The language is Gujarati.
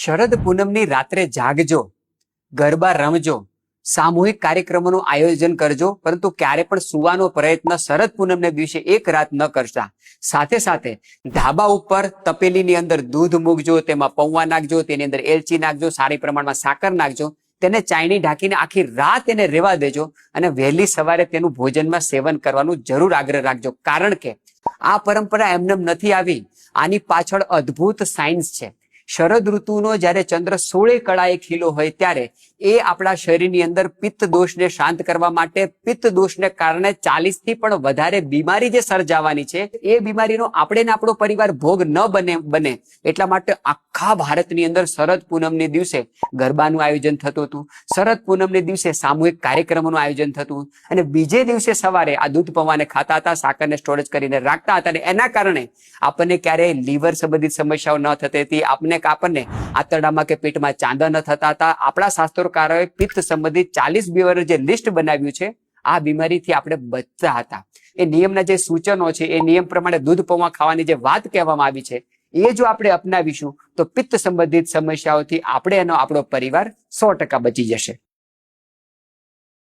શરદ પૂનમની રાત્રે જાગજો, ગરબા રમજો, સામૂહિક કાર્યક્રમોનું આયોજન કરજો, પરંતુ ક્યારે પણ સુવાનો પ્રયત્ન શરદ પૂનમને દિવસે એક રાત ન કરતા. સાથે સાથે ધાબા ઉપર તપેલીની અંદર દૂધ મૂકજો, તેમાં પૌવા નાખજો, તેની અંદર એલચી નાખજો, સારી પ્રમાણમાં સાકર નાખજો, તેને ચાયણી ઢાંકીને આખી રાત એને રહેવા દેજો અને વહેલી સવારે તેનું ભોજનમાં સેવન કરવાનું જરૂર આગ્રહ રાખજો. કારણ કે આ પરંપરા એમનેમ નથી આવી, આની પાછળ અદ્ભુત સાયન્સ છે. શરદ ઋતુનો જ્યારે ચંદ્ર 16 કળાએ ખીલો હોય ત્યારે એ આપણા શરીરની અંદર પિત્ત દોષને શાંત કરવા માટે, પિત્ત દોષને કારણે 40 થી પણ વધારે બીમારી જે સર્જાવાની છે એ બીમારીનો આપણે ને આપણો પરિવાર ભોગ ન બને એટલા માટે આખા ભારતની અંદર શરદ પૂનમની દિવસે ગરબાનું આયોજન થતું હતું, શરદ પૂનમની દિવસે સામૂહિક કાર્યક્રમોનું આયોજન થતું અને બીજે દિવસે સવારે આ દૂધ પૌવાને ખાતા હતા, સાકરને સ્ટોરેજ કરીને રાખતા હતા અને એના કારણે આપણને ક્યારેય લીવર સંબંધિત સમસ્યાઓ ન થતી હતી, આપણને આંતરડામાં કે પેટમાં ચાંદા ન થતા હતા. આપણા શાસ્ત્રોકારોએ પિત્ત સંબંધિત 40 બીમારીનું જે લિસ્ટ બનાવ્યું છે, આ બીમારીથી આપણે બચતા હતા. એ નિયમના જે સૂચનો છે, એ નિયમ પ્રમાણે દૂધ પૌવા ખાવાની જે વાત કહેવામાં આવી છે, એ જો આપણે અપનાવીશું તો પિત્ત સંબંધિત સમસ્યાઓથી આપણો પરિવાર 100% બચી જશે.